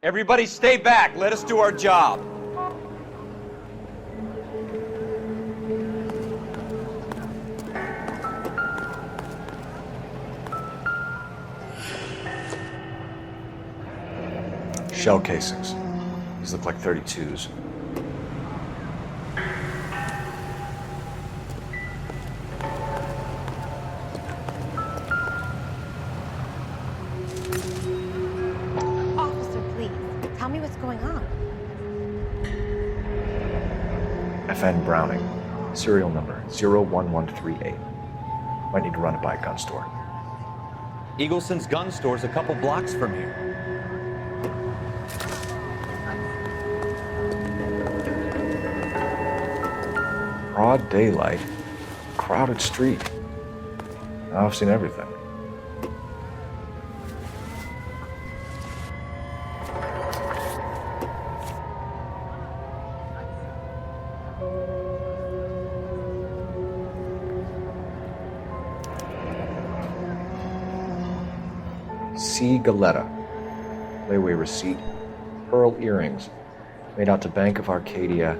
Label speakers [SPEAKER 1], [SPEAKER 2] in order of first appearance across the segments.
[SPEAKER 1] Everybody stay back. Let us do our job.
[SPEAKER 2] Shell casings. These look like 32s.
[SPEAKER 3] Officer, please, tell me what's going on.
[SPEAKER 2] FN Browning. Serial number 01138. Might need to run it by a gun store.
[SPEAKER 1] Eagleson's gun store's a couple blocks from here.
[SPEAKER 2] Broad daylight, crowded street. Now I've seen everything. C. Galetta. Layaway receipt. Pearl earrings. Made out to Bank of Arcadia.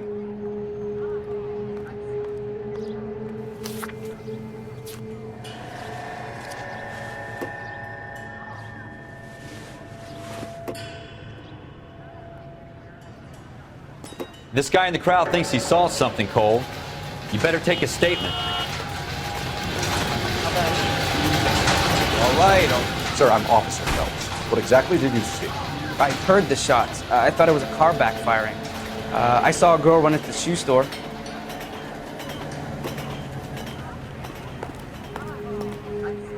[SPEAKER 1] This guy in the crowd thinks he saw something, Cole. You better take a statement.
[SPEAKER 2] All right. Sir, I'm Officer Phelps. What exactly did you see?
[SPEAKER 4] I heard the shots. I thought it was a car backfiring. I saw a girl run into the shoe store.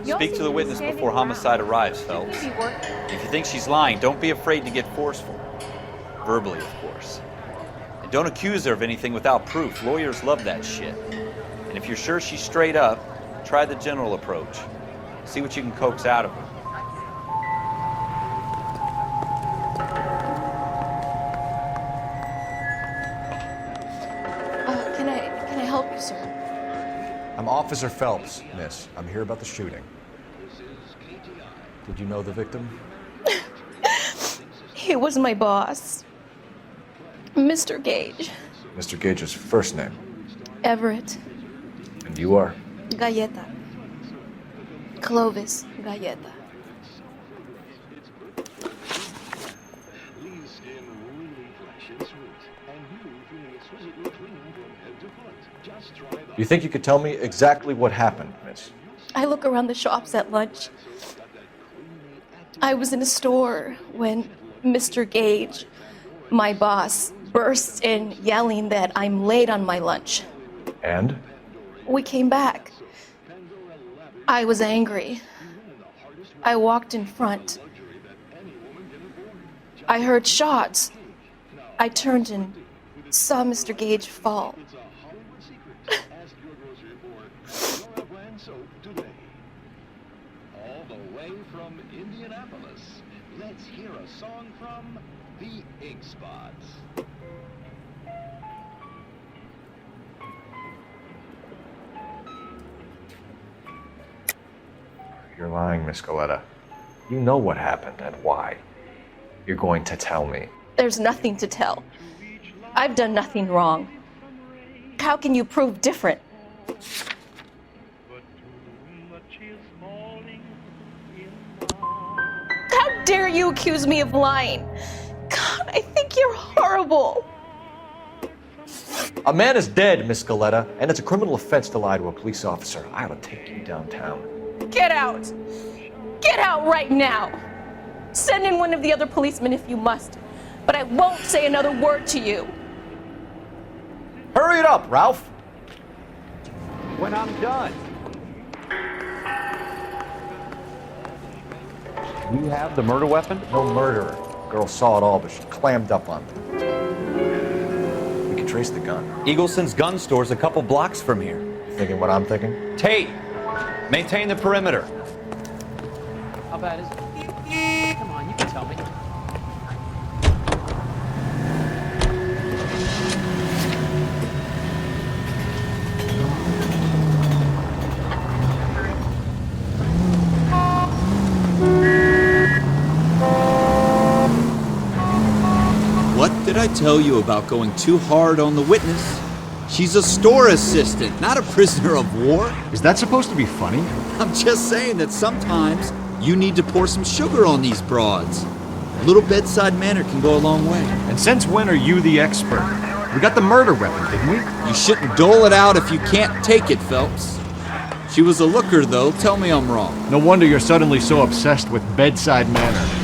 [SPEAKER 1] Speak to the witness before homicide arrives, Phelps. If you think she's lying, don't be afraid to get forceful. Verbally, of course. And don't accuse her of anything without proof. Lawyers love that shit. And if you're sure she's straight up, try the general approach. See what you can coax out of her.
[SPEAKER 3] Can I help you, sir?
[SPEAKER 2] I'm Officer Phelps, miss. I'm here about the shooting. Did you know the victim?
[SPEAKER 3] He was my boss, Mr. Gage.
[SPEAKER 2] Mr. Gage's first name.
[SPEAKER 3] Everett.
[SPEAKER 2] And you are?
[SPEAKER 3] Galleta. Clovis Galleta.
[SPEAKER 2] You think you could tell me exactly what happened, miss?
[SPEAKER 3] I look around the shops at lunch. I was in a store when Mr. Gage, my boss, bursts in yelling that I'm late on my lunch.
[SPEAKER 2] And?
[SPEAKER 3] We came back. I was angry. I walked in front. I heard shots. I turned and saw Mr. Gage fall.
[SPEAKER 5] All the way from Indianapolis, let's hear a song from the Ink Spots.
[SPEAKER 2] You're lying, Miss Galetta. You know what happened and why. You're going to tell me.
[SPEAKER 3] There's nothing to tell. I've done nothing wrong. How can you prove different? How dare you accuse me of lying? God, I think you're horrible.
[SPEAKER 2] A man is dead, Miss Galetta, and it's a criminal offense to lie to a police officer. I ought to take you downtown.
[SPEAKER 3] Get out! Get out right now! Send in one of the other policemen if you must, but I won't say another word to you.
[SPEAKER 2] Hurry it up, Ralph!
[SPEAKER 1] When I'm done. You have the murder weapon?
[SPEAKER 2] No murderer. Girl saw it all, but she clammed up on me. We can trace the gun.
[SPEAKER 1] Eagleson's gun store's a couple blocks from here.
[SPEAKER 2] You thinking what I'm thinking?
[SPEAKER 1] Tate, maintain the perimeter.
[SPEAKER 4] How bad is it? Come on, you can tell me.
[SPEAKER 6] What did I tell you about going too hard on the witness? She's a store assistant, not a prisoner of war.
[SPEAKER 7] Is that supposed to be funny?
[SPEAKER 6] I'm just saying that sometimes you need to pour some sugar on these broads. A little bedside manner can go a long way.
[SPEAKER 7] And since when are you the expert? We got the murder weapon, didn't we?
[SPEAKER 6] You shouldn't dole it out if you can't take it, Phelps. She was a looker, though. Tell me I'm wrong.
[SPEAKER 7] No wonder you're suddenly so obsessed with bedside manner.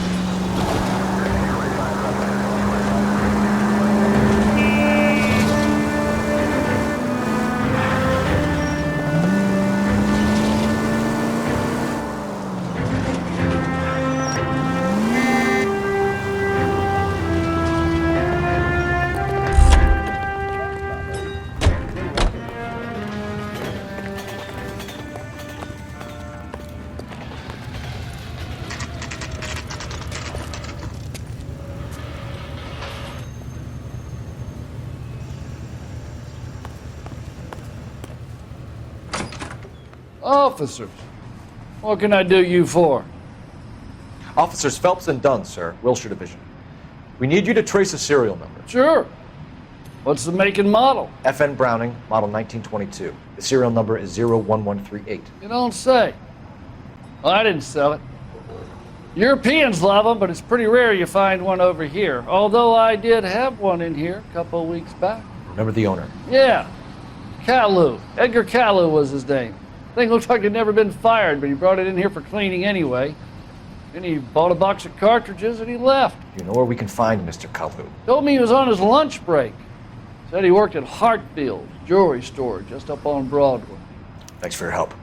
[SPEAKER 8] Officers, what can I do you for?
[SPEAKER 2] Officers Phelps and Dunn, sir, Wilshire Division. We need you to trace a serial number.
[SPEAKER 8] Sure. What's the make and model?
[SPEAKER 2] FN Browning, model 1922. The serial number is 01138.
[SPEAKER 8] You don't say. Well, I didn't sell it. Europeans love them, but it's pretty rare you find one over here. Although I did have one in here a couple of weeks back.
[SPEAKER 2] Remember the owner?
[SPEAKER 8] Yeah. Kalu. Edgar Kalu was his name. Thing looked like it'd never been fired, but he brought it in here for cleaning anyway. Then he bought a box of cartridges and he left.
[SPEAKER 2] You know where we can find Mr. Kalu?
[SPEAKER 8] Told me he was on his lunch break. Said he worked at Hartfield's jewelry store just up on Broadway.
[SPEAKER 2] Thanks for your help.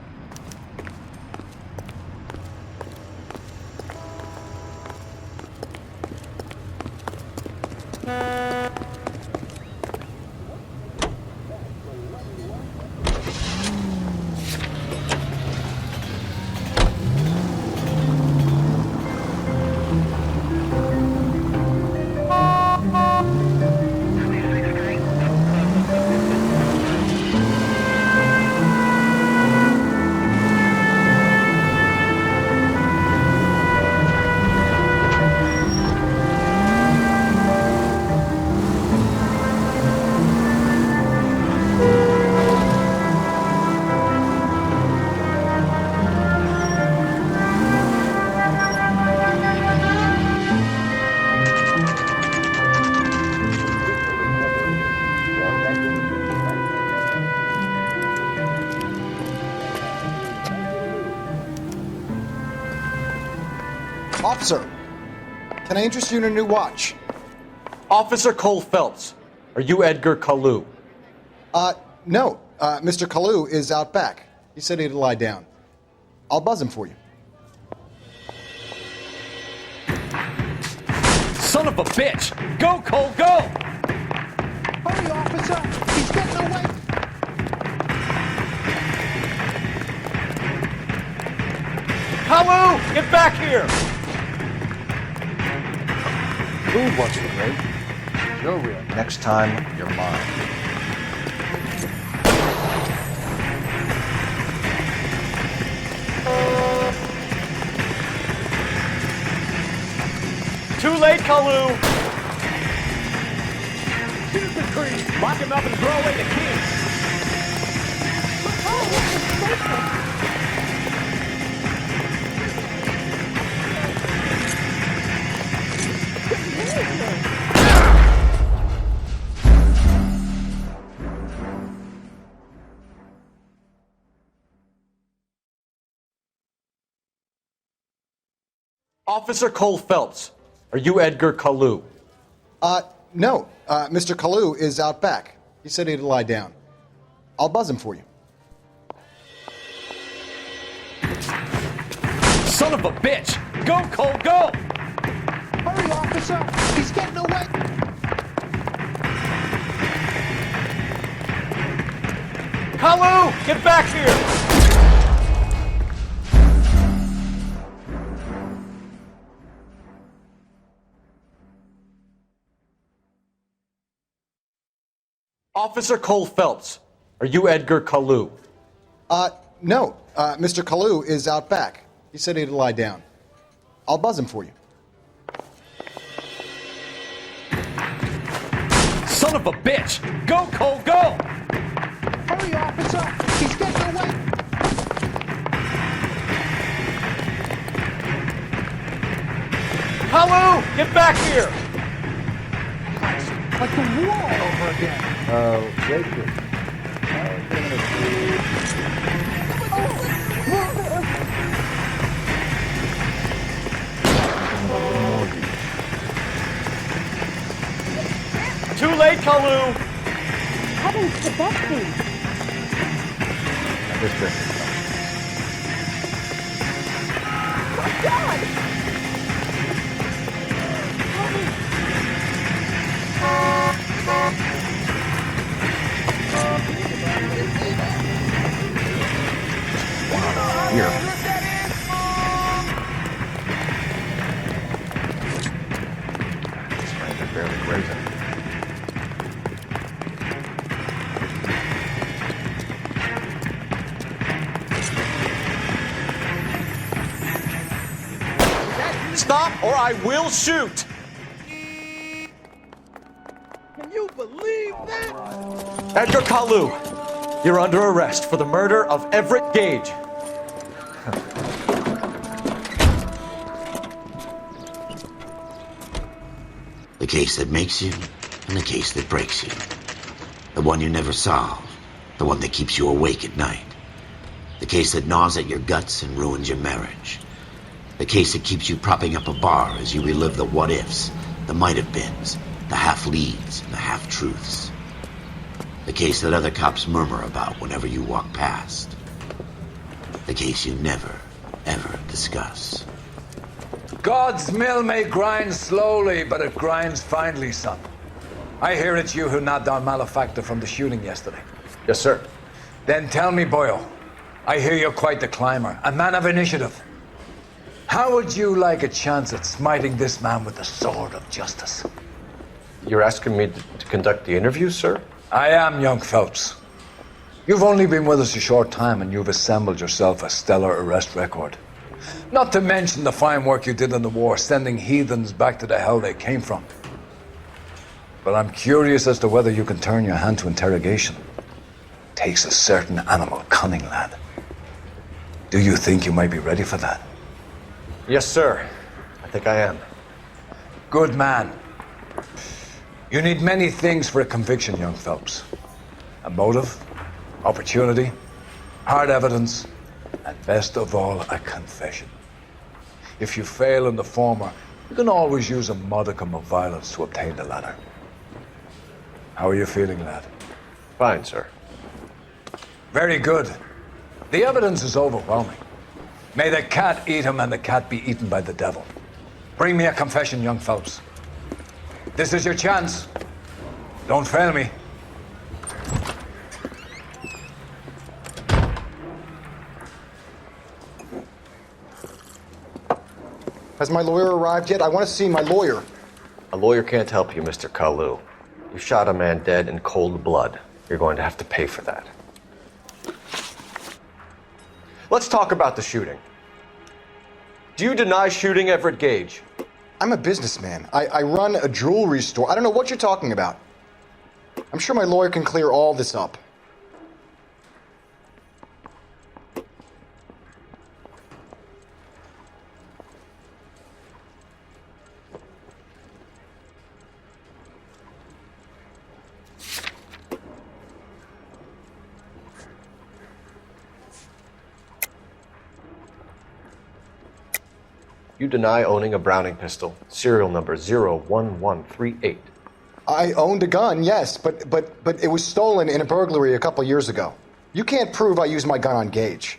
[SPEAKER 9] Officer, can I interest you in a new watch?
[SPEAKER 2] Officer Cole Phelps, are you Edgar Kalu?
[SPEAKER 9] No. Mr. Kalu is out back. He said he'd lie down. I'll buzz him for you.
[SPEAKER 1] Son of a bitch! Go, Cole, go!
[SPEAKER 9] Hurry, officer! He's getting away!
[SPEAKER 1] Kalu, get back here!
[SPEAKER 2] Who wants to great? You're real. Next time, you're mine.
[SPEAKER 1] Too late, Kalu!
[SPEAKER 5] Here's the cream. Lock him up and throw away the key.
[SPEAKER 2] Officer Cole Phelps, are you Edgar Kalu?
[SPEAKER 9] No. Mr. Kalu is out back. He said he'd lie down. I'll buzz him for you.
[SPEAKER 1] Son of a bitch! Go, Cole, go!
[SPEAKER 9] Hurry, officer! He's getting away!
[SPEAKER 1] Kalu, get back here!
[SPEAKER 2] Officer Cole Phelps, are you Edgar Kalu?
[SPEAKER 9] No. Mr. Kalu is out back. He said he'd lie down. I'll buzz him for you.
[SPEAKER 7] Son of a bitch! Go, Cole, go!
[SPEAKER 10] Hurry, officer! He's getting away!
[SPEAKER 7] Hello! Get back here!
[SPEAKER 10] Like the wall over again.
[SPEAKER 2] Wait here.
[SPEAKER 7] Too late, Kalu!
[SPEAKER 3] Heavens to Betsy!
[SPEAKER 2] This drink.
[SPEAKER 3] Oh, God!
[SPEAKER 2] Here. They're barely grazing.
[SPEAKER 7] Stop or I will shoot!
[SPEAKER 10] Can you believe that?
[SPEAKER 7] Edgar Kalu, you're under arrest for the murder of Everett Gage.
[SPEAKER 11] The case that makes you, and the case that breaks you. The one you never solve, the one that keeps you awake at night. The case that gnaws at your guts and ruins your marriage. The case that keeps you propping up a bar as you relive the what-ifs, the might-have-beens, the half-leads, and the half-truths. The case that other cops murmur about whenever you walk past. The case you never, ever discuss.
[SPEAKER 12] God's mill may grind slowly, but it grinds finely, son. I hear it's you who nabbed down Malefactor from the shooting yesterday.
[SPEAKER 2] Yes, sir.
[SPEAKER 12] Then tell me, Boyle, I hear you're quite the climber, a man of initiative. How would you like a chance at smiting this man with the sword of justice?
[SPEAKER 2] You're asking me to conduct the interview, sir?
[SPEAKER 12] I am, young Phelps. You've only been with us a short time and you've assembled yourself a stellar arrest record. Not to mention the fine work you did in the war, sending heathens back to the hell they came from. But I'm curious as to whether you can turn your hand to interrogation. Takes a certain animal cunning, lad. Do you think you might be ready for that?
[SPEAKER 2] Yes, sir. I think I am.
[SPEAKER 12] Good man. You need many things for a conviction, young Phelps. A motive, opportunity, hard evidence, and best of all, a confession. If you fail in the former, you can always use a modicum of violence to obtain the latter. How are you feeling, lad?
[SPEAKER 2] Fine, sir.
[SPEAKER 12] Very good. The evidence is overwhelming. May the cat eat him and the cat be eaten by the devil. Bring me a confession, young Phelps. This is your chance. Don't fail me.
[SPEAKER 9] Has my lawyer arrived yet? I want to see my lawyer.
[SPEAKER 2] A lawyer can't help you, Mr. Kalu. You shot a man dead in cold blood. You're going to have to pay for that. Let's talk about the shooting. Do you deny shooting Everett Gage?
[SPEAKER 9] I'm a businessman. I run a jewelry store. I don't know what you're talking about. I'm sure my lawyer can clear all this up.
[SPEAKER 2] You deny owning a Browning pistol, serial number 01138.
[SPEAKER 9] I owned a gun, yes, but it was stolen in a burglary a couple years ago. You can't prove I used my gun on Gage.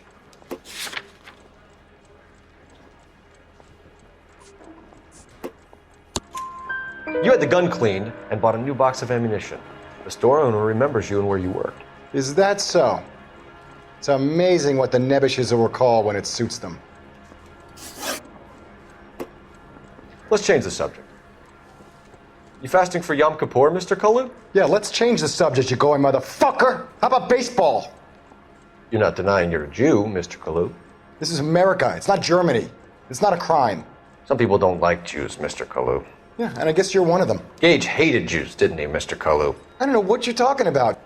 [SPEAKER 2] You had the gun cleaned and bought a new box of ammunition. The store owner remembers you and where you worked.
[SPEAKER 9] Is that so? It's amazing what the Nebbishes will recall when it suits them.
[SPEAKER 2] Let's change the subject. You fasting for Yom Kippur, Mr. Kalu?
[SPEAKER 9] Yeah, let's change the subject, you going motherfucker. How about baseball?
[SPEAKER 2] You're not denying you're a Jew, Mr. Kalu.
[SPEAKER 9] This is America. It's not Germany. It's not a crime.
[SPEAKER 2] Some people don't like Jews, Mr. Kalu.
[SPEAKER 9] Yeah, and I guess you're one of them.
[SPEAKER 2] Gage hated Jews, didn't he, Mr. Kalu?
[SPEAKER 9] I don't know what you're talking about.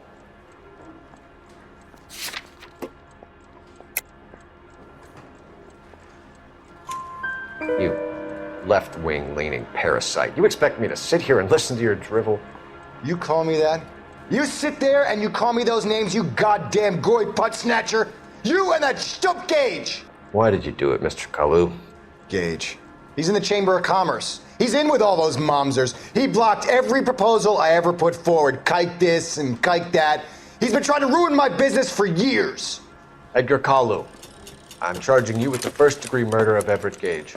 [SPEAKER 2] You left-wing leaning parasite. You expect me to sit here and listen to your drivel?
[SPEAKER 9] You call me that? You sit there and you call me those names, you goddamn goy putt snatcher? You and that stup Gage!
[SPEAKER 2] Why did you do it, Mr. Kalu?
[SPEAKER 9] Gage. He's in the Chamber of Commerce. He's in with all those momsers. He blocked every proposal I ever put forward. Kike this and kike that. He's been trying to ruin my business for years.
[SPEAKER 2] Edgar Kalu, I'm charging you with the first-degree murder of Everett Gage.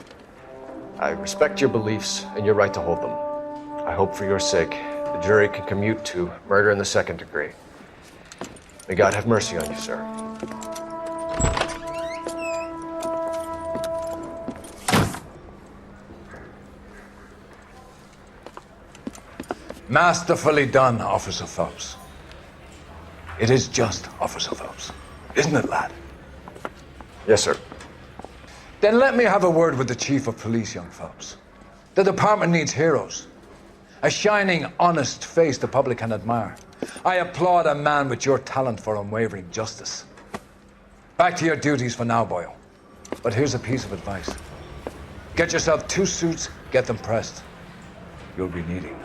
[SPEAKER 2] I respect your beliefs and your right to hold them. I hope for your sake the jury can commute to murder in the second degree. May God have mercy on you, sir.
[SPEAKER 12] Masterfully done, Officer Phelps. It is just Officer Phelps, isn't it, lad?
[SPEAKER 2] Yes, sir.
[SPEAKER 12] Then let me have a word with the Chief of Police, young Phelps. The department needs heroes. A shining, honest face the public can admire. I applaud a man with your talent for unwavering justice. Back to your duties for now, Boyle. But here's a piece of advice. Get yourself 2 suits, get them pressed. You'll be needing them.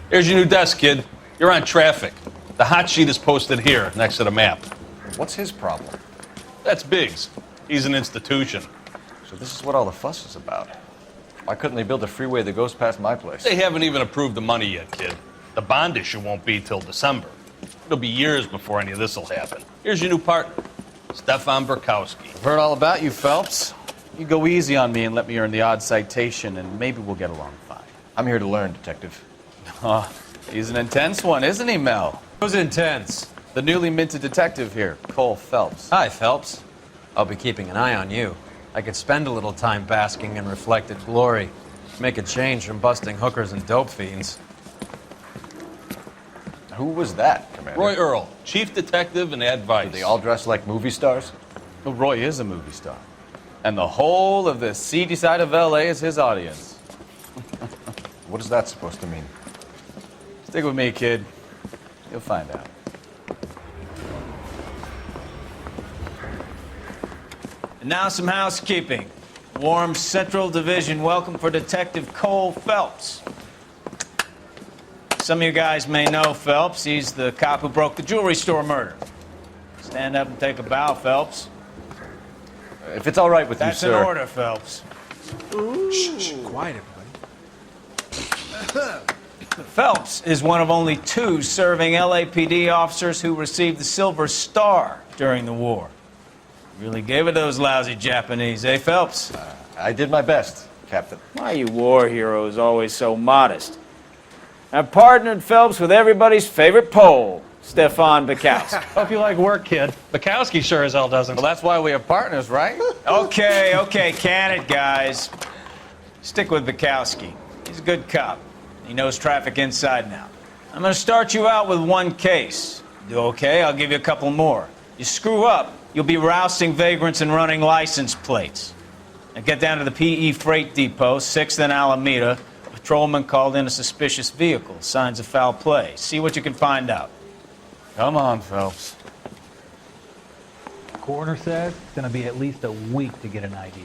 [SPEAKER 13] Here's your new desk, kid. You're on traffic. The hot sheet is posted here, next to the map.
[SPEAKER 1] What's his problem?
[SPEAKER 13] That's Biggs. He's an institution.
[SPEAKER 7] So this is what all the fuss is about. Why couldn't they build a freeway that goes past my place?
[SPEAKER 13] They haven't even approved the money yet, kid. The bond issue won't be till December. It'll be years before any of this will happen. Here's your new partner, Stefan Burkowski.
[SPEAKER 1] I've heard all about you, Phelps. You go easy on me and let me earn the odd citation, and maybe we'll get along fine.
[SPEAKER 7] I'm here to learn, Detective.
[SPEAKER 1] Oh, he's an intense one, isn't he, Mel?
[SPEAKER 14] Who's intense?
[SPEAKER 1] The newly minted detective here, Cole Phelps.
[SPEAKER 14] Hi, Phelps. I'll be keeping an eye on you. I could spend a little time basking in reflected glory. Make a change from busting hookers and dope fiends.
[SPEAKER 7] Who was that, Commander?
[SPEAKER 13] Roy Earl, chief detective and advice.
[SPEAKER 7] Do they all dress like movie stars?
[SPEAKER 1] Well, Roy is a movie star. And the whole of the seedy side of L.A. is his audience.
[SPEAKER 7] What is that supposed to mean?
[SPEAKER 1] Stick with me, kid. You'll find out.
[SPEAKER 15] And now some housekeeping. Warm Central Division welcome for Detective Cole Phelps. Some of you guys may know Phelps. He's the cop who broke the jewelry store murder. Stand up and take a bow, Phelps.
[SPEAKER 7] If it's all right with
[SPEAKER 15] That's
[SPEAKER 7] you, sir.
[SPEAKER 15] in order, Phelps.
[SPEAKER 4] Shh, quiet, everybody.
[SPEAKER 15] Phelps is one of only 2 serving LAPD officers who received the Silver Star during the war. Really gave it those lousy Japanese, eh, Phelps?
[SPEAKER 7] I did my best, Captain.
[SPEAKER 15] Why are you war heroes always so modest? I've partnered Phelps with everybody's favorite Pole, Stefan Burkowski.
[SPEAKER 16] Hope you like work, kid. Bukowski sure as hell doesn't.
[SPEAKER 1] Well, that's why we have partners, right?
[SPEAKER 15] Okay, can it, guys. Stick with Bukowski. He's a good cop. He knows traffic inside and out. I'm going to start you out with 1 case. Do okay, I'll give you a couple more. You screw up, you'll be rousting vagrants and running license plates. Now get down to the PE Freight Depot, 6th and Alameda. A patrolman called in a suspicious vehicle. Signs of foul play. See what you can find out.
[SPEAKER 1] Come on, Phelps.
[SPEAKER 17] The coroner says it's going to be at least a week to get an ID.